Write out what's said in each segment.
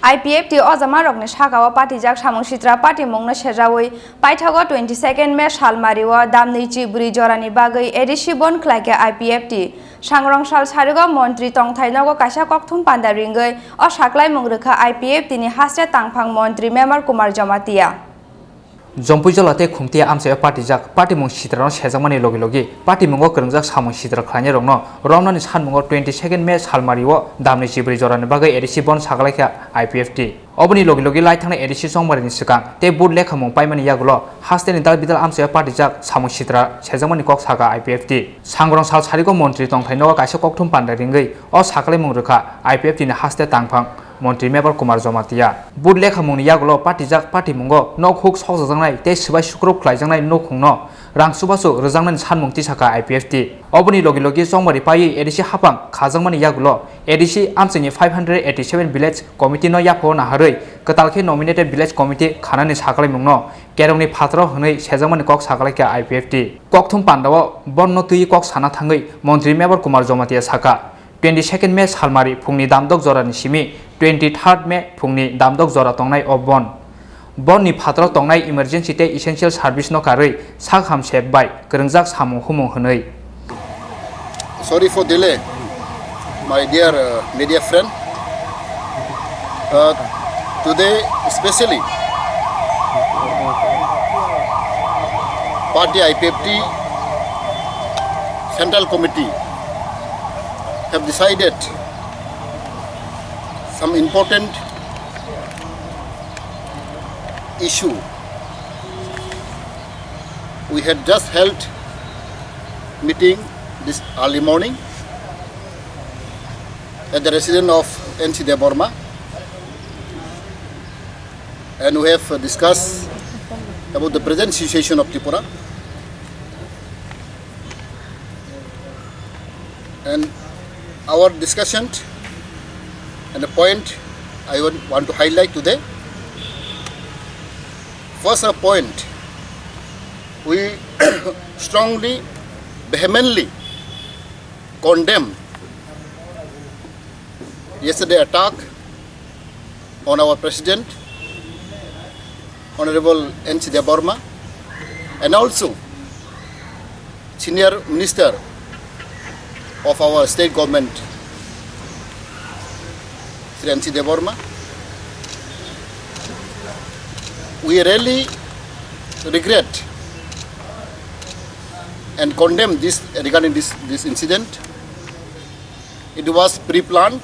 IPFT Ozamarokni Shakawa Patijak Shamushitra Patimungno Shejawi Paithago 22nd May Shalmariwa Damni Chiburi Jorani Bagai ADC Bon Klaike IPFT Shangrong Shal Sarigo Montri Tongthainago Kaisa Kokthum Pandaringai O Saklaikha IPFT ni Hasya Tangphang Montri Member Kumar Jampuijala Jampuijala te Khumtiya amse Patijak Patimung Sitrano Sejamani logi Patimungno Khorang Samung Sitra Khlane rokno Romnani Sanmungo 22nd May Shalmariwo Damni Chiburi Jorani Bagai ADC Bon Saklaikha IPFT Obani logi Laithangna ADC Songmarini Sikang te bud lekhamung paimani yagulo Hasteni Dalbidal amse Patijak Samung Sitra Sejamani Kok Saka IPFT Sangrong Sal Sarigo Montri Tongthainago Kaisa Kokthum Pandaringai O Saklaikha IPFT ni Hasya Tangphang Montri Member Kumar Jampuijala bud lekhamungni yagulo Patijak Patimungo nok huk sokjangnai te sibai sukrop khlaijangnai nokhungno rangsubasu rwjangnani sanmung tisaka IPFT oboni logi songmari pai ADC hapang khajangmani yagulo ADC amsini 587 village committee no yapo naharoi katalkhe nominated village committee khanani saklaimungno kerongni phatro hwnei sejamani kok saklaikha IPFT kokthum pandawo bonno tui kok sana thangai Montri Member Kumar Jampuijala saka 22nd May Salmari Phungni Damdok Jorani Simi 23rd May Phungni Damdok Jora Tongnai of Bon ni Phatro Tongnai emergency te essential service no karui Sakham Sek by Khorang Samung Humung Hnei. Sorry for delay, my dear media friend. Today, especially, Party IPFT Central Committee have decided some important issue. We had just held meeting this early morning at the residence of NC Deborma, and we have discussed about the present situation of Tripura, and our discussion and the point I want to highlight today. First point, we strongly, vehemently condemn yesterday attack on our President, Honorable NC Deborma, and also Senior Minister of our state government, Sri NC Deborma. We really regret and condemn this regarding this incident. It was pre-planned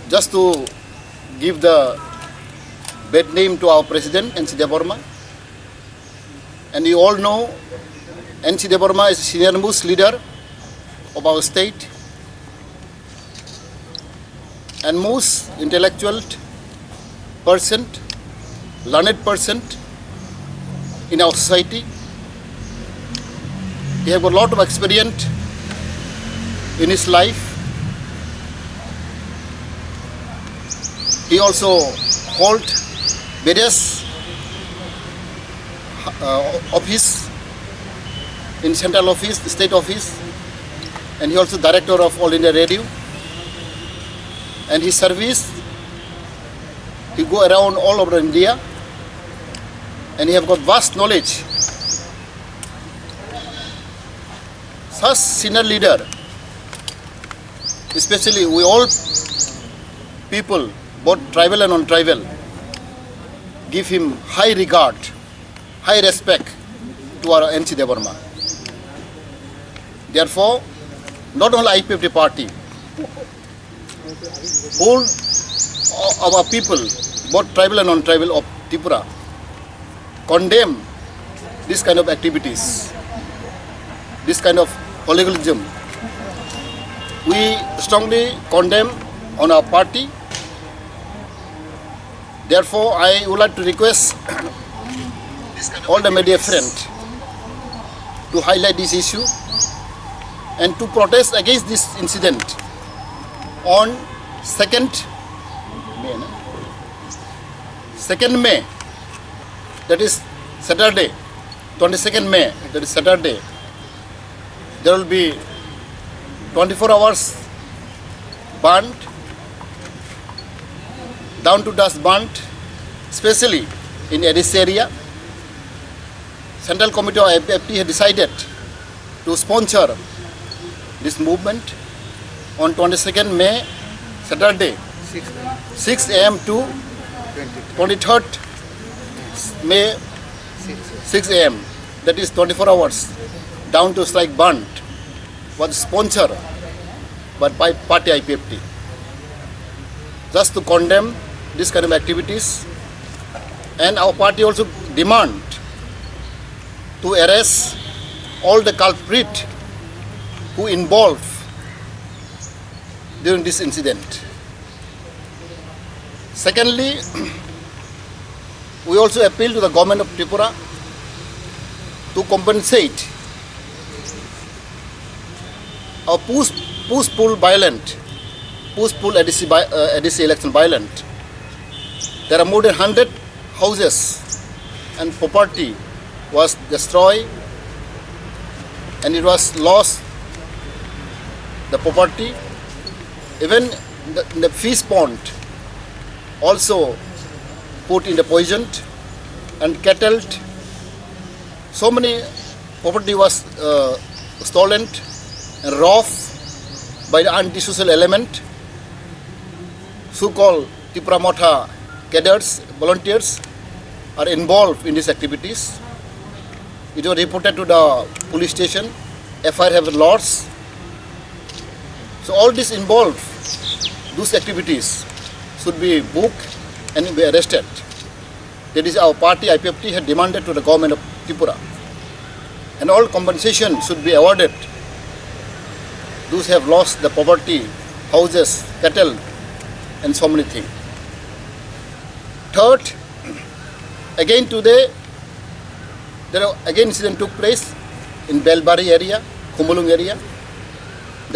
just to give the bad name to our President NC Deborma. And you all know NC Deborma is a senior most leader of our state and most intellectual person, learned person in our society. He has got a lot of experience in his life. He also held various office in central office, state office, and he also director of All India Radio. And his service, he go around all over India, and he have got vast knowledge. Such senior leader, especially we all people, both tribal and non-tribal, give him high regard, high respect to our NC Deborma. Therefore, not only IPFT party, all our people, both tribal and non-tribal of Tripura, condemn this kind of activities, this kind of hooliganism. We strongly condemn on our party. Therefore, I would like to request all the media friends to highlight this issue and to protest against this incident on 2nd May, that is Saturday, 22nd May, that is Saturday. There will be 24 hours Bandh, down to dust Bandh, especially in ADC area. Central Committee of IPFT had decided to sponsor this movement on 22nd May, Saturday, 6 a.m. to 23rd May, 6 a.m. That is 24 hours down to strike Bandh was sponsored by party IPFT. Just to condemn this kind of activities, and our party also demand to arrest all the culprits who involved during this incident. Secondly, we also appeal to the government of Tripura to compensate our post-poll ADC election violent. There are more than 100 houses and property was destroyed, and it was lost, the property. Even the fish pond also put in the poisoned, and cattle. So many property was stolen and robbed by the anti-social element, so-called Tripura Motha cadres, volunteers are involved in these activities. It was reported to the police station. FIR have lots. So all this involved, those activities should be booked and be arrested. That is our party IPFT had demanded to the government of Tripura. And all compensation should be awarded. Those have lost the property, houses, cattle, and so many things. Third, again today, incident took place in Belbari area, Khumulung area.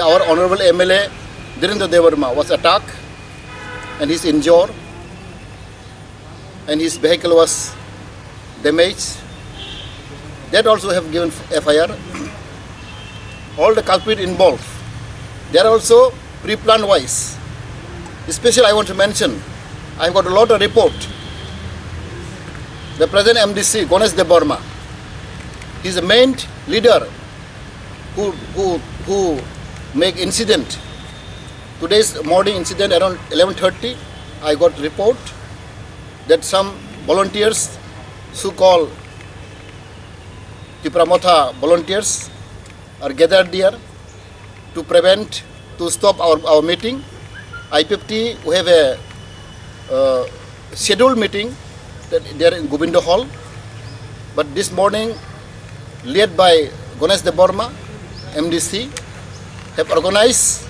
Our honorable MLA Dhirendra Devarma was attacked and he's injured, and his vehicle was damaged. That also have given FIR. All the culprits involved, they are also pre-planned wise. Especially I want to mention, I've got a lot of report. The present MDC, Ganesh Devarma, he is the main leader who make incident. Today's morning incident around 11:30, I got report that some volunteers, so-called Tripura Motha volunteers, are gathered there to stop our meeting. IPFT, we have a scheduled meeting that they are in Govindo Hall, but this morning, led by Ganesh Devarma, MDC, have organized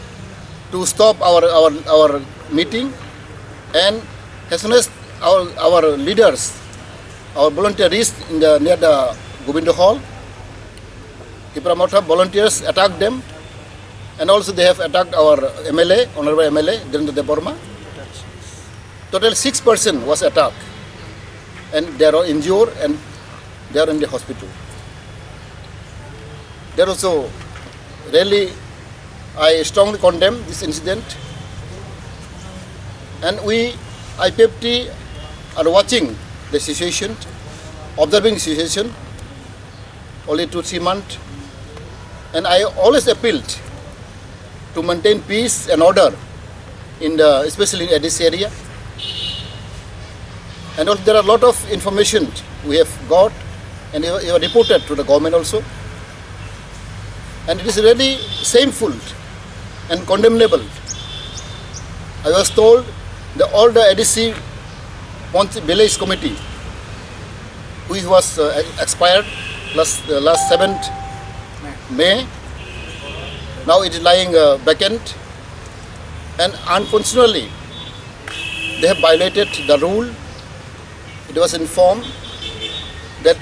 to stop our meeting, and as soon as our leaders, our volunteers near the Govindo Hall, Tripura Motha volunteers attacked them, and also they have attacked our MLA, honorable MLA, Dhirendra Devarma. Total 6 persons was attacked, and they are all injured and they are in the hospital. There also really, I strongly condemn this incident, and we IPFT are watching the situation, observing the situation only 2-3 months, and I always appealed to maintain peace and order especially in this area. And also there are a lot of information we have got, and you have reported to the government also. And it is really shameful and condemnable. I was told that all the ADC village committee, which was expired last 7th May, now it is lying vacant, and unfortunately they have violated the rule. It was informed that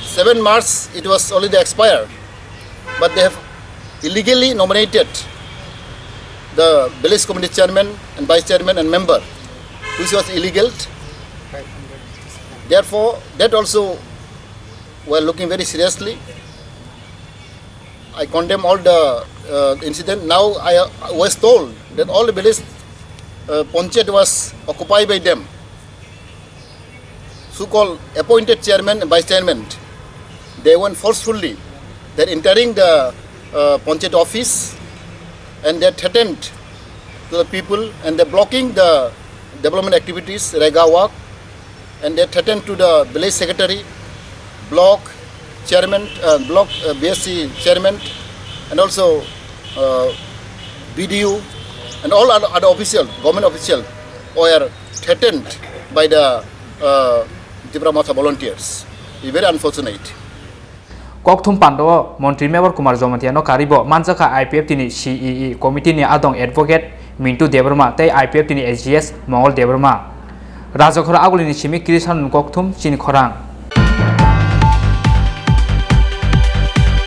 7 March it was already expired, but they have illegally nominated the village committee chairman and vice chairman and member, which was illegal. Therefore, that also we are looking very seriously. I condemn all the incident. Now I was told that all the village Panchayat was occupied by them. So-called appointed chairman and vice chairman, they went forcefully. They're entering the Panchayat office and they're threatened to the people and they're blocking the development activities, rega work, and they're threatened to the village secretary, block chairman, BSc chairman, and also BDU and all other officials, government officials, were threatened by the Tripura volunteers. It's very unfortunate. Kokthum Pando, Montri Member Kumar Zomantiano Karibo, Manzaka IPFT ni CEE, Committee ni Adong Advocate, Mintu Deverma, Tay IPFT ni SGS, Mongol Deverma. Rajakhora Agulini Chimi Krisan Kokthum, Chini Khorang.